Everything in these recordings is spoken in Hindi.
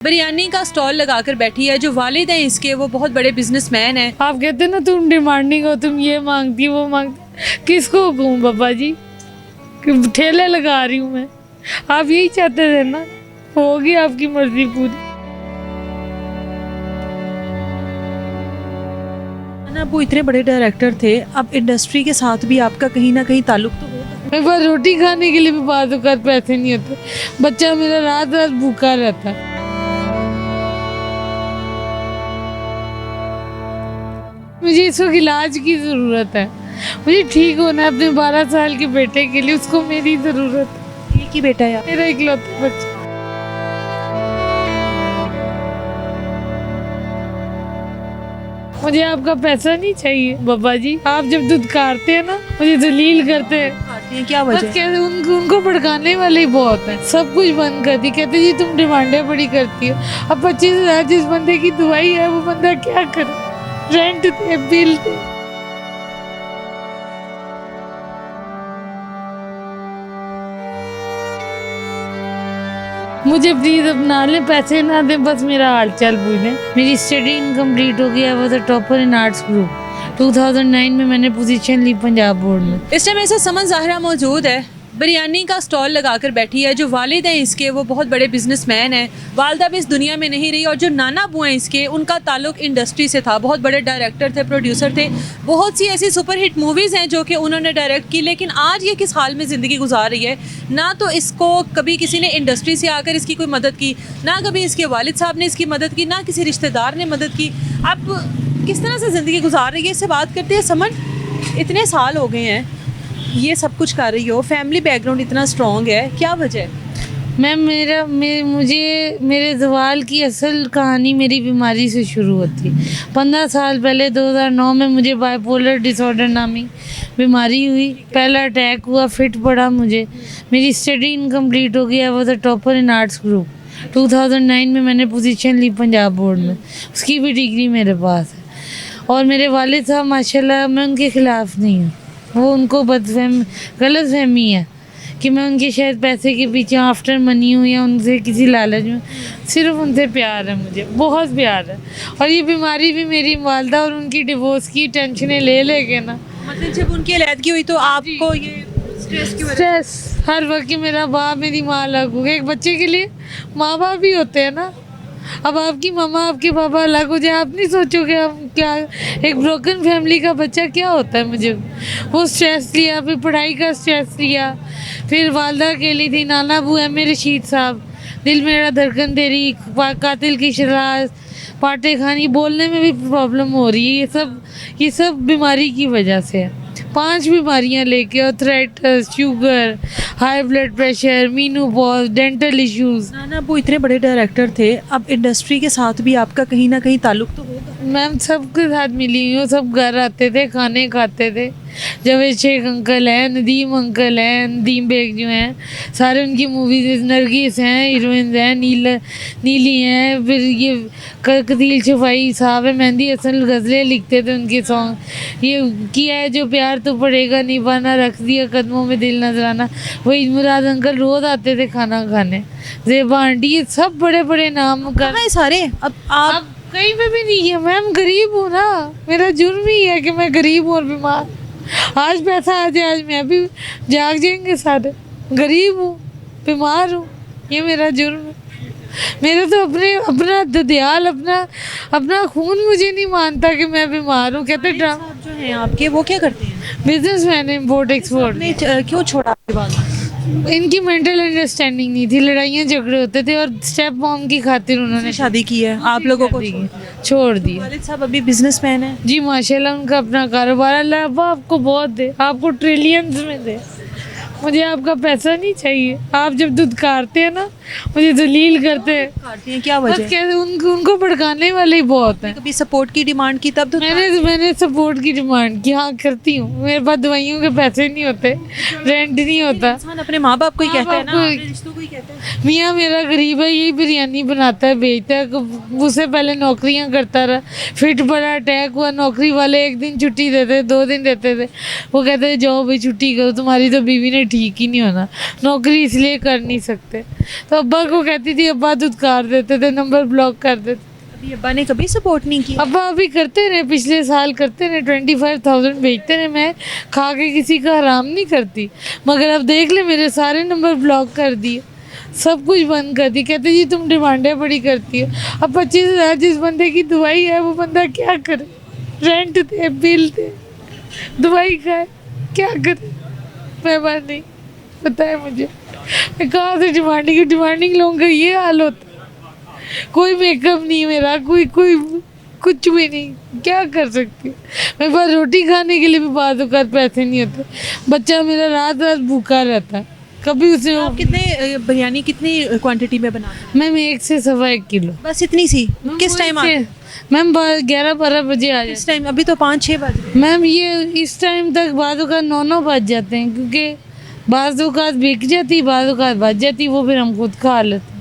बिरयानी का स्टॉल लगाकर बैठी है। जो वालिद हैं इसके, वो बहुत बड़े बिजनेसमैन हैं। आप कहते हैं ना तुम डिमांडिंग हो, तुम ये मांगती वो मांगती, किसको कहूँ बाबा जी कि ठेले लगा रही हूँ मैं। आप यही चाहते थे ना, होगी आपकी मर्जी पूरी। ना वो इतने बड़े डायरेक्टर थे, अब इंडस्ट्री के साथ भी आपका कहीं ना कहीं ताल्लुक तो होगा। मेरे पास रोटी खाने के लिए भी बाद पैसे नहीं होते। बच्चा मेरा रात रात भूखा रहता। मुझे इस वक्त इलाज की ज़रूरत है, मुझे ठीक होना है अपने 12 साल के बेटे के लिए, उसको मेरी ज़रूरत है। एक ही बेटा है? मेरा इकलौता बच्चा। मुझे आपका पैसा नहीं चाहिए बाबा जी। आप जब दुदकारते हैं ना, मुझे जलील करते हैं। क्या बस वजह? कहते उनको भड़काने वाले ही बहुत हैं। सब कुछ बंद कर दी, कहते जी तुम डिमांडें बड़ी करती हो। अब 25,000 जिस बंदे की दवाई है, वो बंदा क्या करे? रेंट दे, बिल दे। मुझे प्लीज अपना ले, पैसे ना दे, बस मेरा हाल चाल पूछें। मेरी स्टडी इनकम्प्लीट हो गया। वो the topper in arts group. 2009 में मैंने पोजीशन ली पंजाब बोर्ड में। इस टाइम ऐसे समन ज़ाहरा मौजूद है, बिरयानी का स्टॉल लगाकर बैठी है। जो वालिद हैं इसके, वो बहुत बड़े बिजनेसमैन हैं। वालदा भी इस दुनिया में नहीं रही, और जो नाना अबू हैं इसके, उनका ताल्लुक इंडस्ट्री से था। बहुत बड़े डायरेक्टर थे, प्रोड्यूसर थे। बहुत सी ऐसी सुपरहिट मूवीज़ हैं जो कि उन्होंने डायरेक्ट की, लेकिन आज ये किस हाल में ज़िंदगी गुजार रही है। ना तो इसको कभी किसी ने इंडस्ट्री से आकर इसकी कोई मदद की, ना कभी इसके वालिद साहब ने इसकी मदद की, ना किसी रिश्तेदार ने मदद की। अब किस तरह से ज़िंदगी गुजार रही है, इससे बात करते हैं। समन, इतने साल हो गए हैं ये सब कुछ कर रही हो, फैमिली बैकग्राउंड इतना स्ट्रॉन्ग है, क्या वजह है? मैम मुझे मेरे जवाल की असल कहानी मेरी बीमारी से शुरू होती। 15 साल पहले 2009 में मुझे बाइपोलर डिसऑर्डर नामी बीमारी हुई। पहला अटैक हुआ, फिट पड़ा मुझे। मेरी स्टडी इनकम्प्लीट हो गया। वो the topper in arts group. 2009 में मैंने पोजीशन ली पंजाब बोर्ड में, उसकी भी डिग्री मेरे पास है। और मेरे वालिद साहब माशाल्लाह, मैं उनके ख़िलाफ़ नहीं हूँ। वो उनको गलत फहमी है कि मैं उनके शायद पैसे के पीछे आफ्टर मनी हूँ, या उनसे किसी लालच में। सिर्फ उनसे प्यार है, मुझे बहुत प्यार है। और ये बीमारी भी मेरी वालदा और उनकी डिवोर्स की टेंशनें ले लेके ना, मतलब जब उनकी अलैदगी हुई तो आपको ये स्ट्रेस की वजह? स्ट्रेस हर वक्त कि मेरा बाप मेरी माँ अलग हो गए। एक बच्चे के लिए माँ बाप भी होते हैं ना। अब आपकी मम्मा आपके पापा अलग हो जाए, आप नहीं सोचोगे हम क्या, एक ब्रोकन फैमिली का बच्चा क्या होता है। मुझे वो स्ट्रेस लिया, फिर पढ़ाई का स्ट्रेस लिया, फिर वालदा अकेली थी। नाना अबू है मेरे रशीद साहब, दिल मेरा धड़कन तेरी, कातिल की शराज, पाटे खानी, बोलने में भी प्रॉब्लम हो रही है। ये सब बीमारी की वजह से है। 5 बीमारियां लेके, arthritis, sugar, high blood pressure, menopause, dental issues. ना वो इतने बड़े डायरेक्टर थे, अब इंडस्ट्री के साथ भी आपका कहीं ना कहीं ताल्लुक तो होगा। मैम सबके साथ मिली हुई हूँ, सब घर आते थे, खाने खाते थे। जावेद शेख अंकल हैं, नदीम अंकल हैं, नदीम बेग जो हैं, सारे उनकी मूवीज। नरगिस हैं, हीरोइंस हैं, नीली हैं। फिर ये कदील शफाई साहब है, मेहंदी हसन गज़लें लिखते थे उनके सॉन्ग। ये किया है जो प्यार तो पड़ेगा निभाना, रख दिया कदमों में दिल नजराना। वही मुराद अंकल रोज़ आते थे खाना खाने। ज़ेबा आंटी, ये सब बड़े बड़े नाम कर सारे। अब आप कहीं पे भी नहीं है मैम, गरीब हूँ ना। मेरा जुर्म ही है कि मैं गरीब हूँ और बीमार। आज पैसा आ जाए, आज मैं भी जाग जाएंगे सारे। गरीब हूँ, बीमार हूँ, ये मेरा जुर्म है। मेरा तो अपना ददियाल, अपना खून मुझे नहीं मानता कि मैं बीमार हूँ। कहते ड्रामा जो हैं आपके, वो क्या करते हैं? Businessman, import export. ने क्यों छोड़ा आपके बाद? इनकी मेंटल अंडरस्टैंडिंग नहीं थी, लड़ाइयाँ झगड़े होते थे, और स्टेप मॉम की खातिर उन्होंने शादी की है, आप लोगों को छोड़ दिया। वालिद साहब अभी बिजनेसमैन है जी माशाल्लाह, उनका अपना कारोबार। अल्लाह अब्बा आपको बहुत दे, आपको ट्रिलियंस में दे। मुझे आपका पैसा नहीं चाहिए। आप जब दुदकारते हैं ना, मुझे जलील करते हैं। क्या बस वजह? कहते उनको भड़काने वाले ही बहुत हैं। कभी सपोर्ट की डिमांड की तब तो मैंने सपोर्ट की डिमांड की, हाँ करती हूँ। मेरे पास दवाइयों के पैसे नहीं होते, रेंट नहीं होता। इंसान अपने माँ बाप को ही कहता है ना, बाप को- अपने रिश्तों को ही कहता है। मियाँ मेरा गरीब है, यही बिरयानी बनाता है, बेचता है। उससे पहले नौकरियाँ करता रहा, फिट पड़ा, अटैक हुआ। नौकरी वाले 1 दिन छुट्टी देते, 2 दिन देते थे। वो कहते थे जाओ भाई छुट्टी करो, तुम्हारी तो बीवी ने ठीक ही नहीं होना, नौकरी इसलिए कर नहीं सकते। तो अब्बा को कहती थी, अब्बा धुतकार देते थे, नंबर ब्लॉक कर देते। अभी अब्बा ने कभी सपोर्ट नहीं किया? अब्बा अभी करते रहे, पिछले साल करते रहे, 25,000 भेजते रहे। मैं खा के किसी का हराम नहीं करती, मगर अब देख ले मेरे सारे नंबर ब्लॉक कर दिए, सब कुछ बंद कर दी। कहते जी तुम डिमांडें बड़ी करती हो। अब 25,000 जिस बंदे की दवाई है वो बंदा क्या करे, रेंट दे, बिल दे, दवाई खाए, क्या करे? मेहरबानी बताए मुझे, मैं कहाँ से डिमांडिंग लोगों का ये हाल होता है। कोई मेकअप नहीं मेरा, कोई कुछ भी नहीं, क्या कर सकती हूँ? मेरे पास रोटी खाने के लिए भी बाद औक़ात पैसे नहीं होते। बच्चा मेरा रात रात भूखा रहता है, कभी उसे आप कितने बिरयानी कितनी क्वांटिटी में बनाते हैं? मैम 1 से 1.25 किलो। बस इतनी सी? किस टाइम आते हैं? मैम 11-12 बजे आ इस टाइम अभी तो 5-6 बज रहे हैं। मैम ये इस टाइम तक बाद औक़ात 9 बज जाते हैं, क्योंकि बाद औक़ात बिक जाती, बाद औक़ात बच जाती, वो फिर हम खुद खा लेते हैं।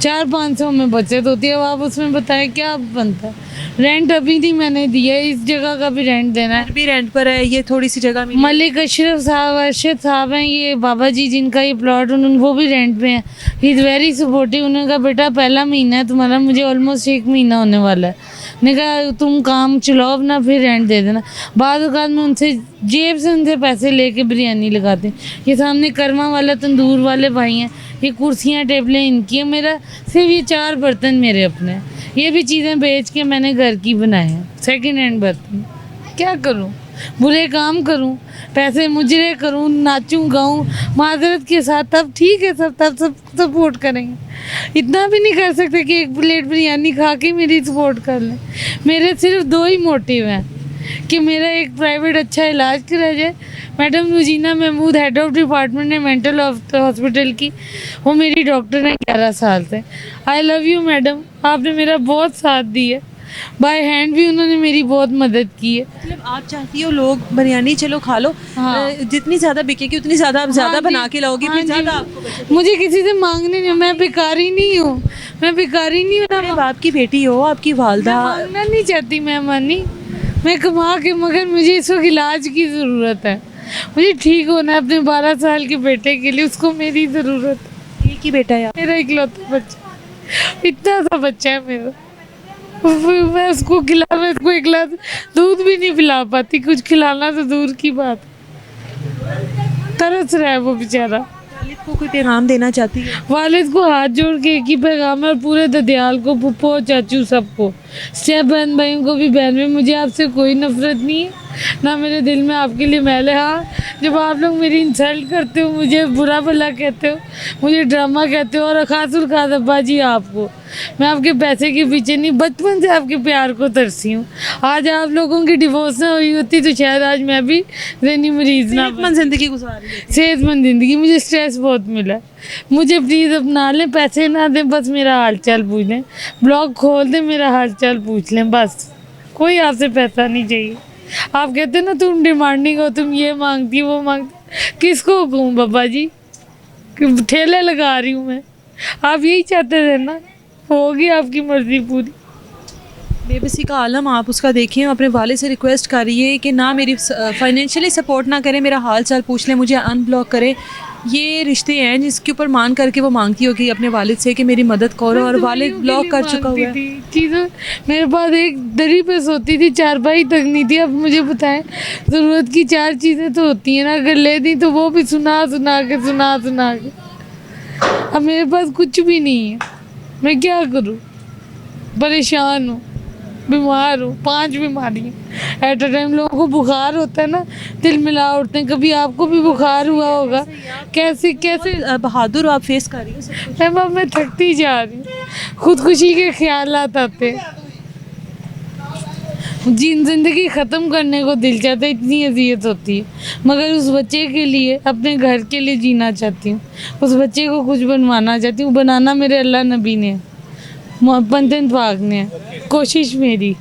400-500 में बचत होती है। अब आप उसमें बताएं क्या बनता है? रेंट अभी नहीं मैंने दिया, इस जगह का भी रेंट देना है। घर भी रेंट पर है, ये थोड़ी सी जगह में मलिक अशरफ साहब, अरशद साहब हैं, ये बाबा जी जिनका ये प्लॉट, उन्होंने वो भी रेंट पे हैं। He is very supportive. उन्होंने कहा बेटा पहला महीना है तुम्हारा, मुझे ऑलमोस्ट 1 महीना होने वाला है। ने कहा तुम काम चलाओ अपना, फिर रेंट दे देना। बाद औक़ात में उनसे जेब से उनसे पैसे लेके बिरयानी लगाते हैं। ये सामने कर्मा वाला तंदूर वाले भाई हैं, ये कुर्सियाँ टेबलें इनकी हैं, मेरा सिर्फ ये 4 बर्तन मेरे अपने हैं। ये भी चीज़ें बेच के मैंने घर की बनाए हैं, सेकंड हैंड बर्तन। क्या करूं? बुरे काम करूं, पैसे मुजरे करूं, नाचूं गाऊं माजरत के साथ, तब ठीक है, तब सब सपोर्ट करेंगे। इतना भी नहीं कर सकते कि 1 प्लेट बिरयानी खा के मेरी सपोर्ट कर लें। मेरे सिर्फ 2 ही मोटिव हैं कि मेरा एक प्राइवेट अच्छा इलाज करा जाए। Madam Rujina Mahmood, head of department है मेंटल हॉस्पिटल की, वो मेरी डॉक्टर है 11 साल से। आई लव यू मैडम, आपने मेरा बहुत साथ दिया, बाय हैंड भी उन्होंने मेरी बहुत मदद की है। मतलब आप चाहती हो लोग बिरयानी चलो खा लो, हाँ। जितनी ज़्यादा बिकेगी उतनी ज़्यादा आप ज़्यादा हाँ बना जी, के लाओगी, हाँ फिर ज़्यादा जी। आपको बचेगा। मुझे किसी से मांगने नहीं, मैं भिखारी नहीं हूँ, मैं भिखारी नहीं हूँ अपने ना। बाप की बेटी हो, आपकी वालदा। मांगना नहीं चाहती मैं मानी, मैं कमा के, मगर मुझे इस वक्त इलाज की ज़रूरत है। मुझे ठीक होना है अपने 12 साल के बेटे के लिए, उसको मेरी ज़रूरत है। एक ही बेटा है? मेरा इकलौता बच्चा, इतना सा बच्चा है मेरा, मैं उसको मैं उसको एक गिलास दूध भी नहीं पिला पाती, कुछ खिलाना तो दूर की बात। तरस रहा है वो बेचारा। वालिद को कोई पैगाम देना चाहती है? वालिद को हाथ जोड़ के एक ही पैगाम है, और पूरे ददियाल को, पुप्पो चाचू सबको, स्टेप बहन भाइयों को भी, बहन में मुझे आपसे कोई नफरत नहीं है, ना मेरे दिल में आपके लिए मैल है। हाँ, जब आप लोग मेरी इंसल्ट करते हो, मुझे बुरा भला कहते हो, मुझे ड्रामा कहते हो, और खासुल खास अब्बा जी आपको, मैं आपके पैसे के पीछे नहीं, बचपन से आपके प्यार को तरसी हूँ। आज आप लोगों की डिवोर्स ना हुई होती तो शायद आज मैं भी जहनी मरीज ना। सेहतमंद जिंदगी गुजार रही है। सेहतमंद ज़िंदगी, मुझे स्ट्रेस बहुत मिला, मुझे प्लीज़ अपना लें, पैसे ना दें, बस मेरा हाल चाल पूछ लें, ब्लॉग खोल दें, मेरा हाल चाल पूछ लें, बस कोई आपसे पैसा नहीं चाहिए। आप कहते ना तुम डिमांडिंग हो, तुम ये मांगती वो मांगती, किसको कहूँ बाबा जी, ठेले लगा रही हूँ मैं। आप यही चाहते थे ना, होगी आपकी मर्जी पूरी। बेबसी का आलम आप उसका देखें, अपने वाले से रिक्वेस्ट करिए कि ना मेरी फाइनेंशियली सपोर्ट ना करें, मेरा हाल चाल पूछ लें, मुझे अनब्लॉक करें। ये रिश्ते हैं जिसके ऊपर मान करके वो मांगती होगी अपने वालिद से कि मेरी मदद करो, और वालिद ब्लॉक कर चुका हुआ है। चीज़ें मेरे पास एक दरी पे सोती थी, चारपाई तक नहीं थी। अब मुझे बताएं, ज़रूरत की 4 चीज़ें तो होती हैं ना, अगर ले दी तो वो भी सुना के। अब मेरे पास कुछ भी नहीं है, मैं क्या करूँ? परेशान हूँ, बीमार हूँ, 5 बीमारियाँ एट अ टाइम। लोगों को बुखार होता है ना, दिल मिला उठते हैं। कभी आपको भी बुखार हुआ होगा, कैसे बहादुर आप फेस कर रही हो सब कुछ। मैम अब मैं थकती जा रही हूँ, खुदकुशी के ख्यालात आते हैं, ज़िंदगी ख़त्म करने को दिल चाहता है, इतनी अजियत होती है। मगर उस बच्चे के लिए, अपने घर के लिए जीना चाहती हूँ, उस बच्चे को कुछ बनवाना चाहती हूँ। बनाना मेरे अल्लाह नबी ने, पंजन पाक ने, कोशिश मेरी।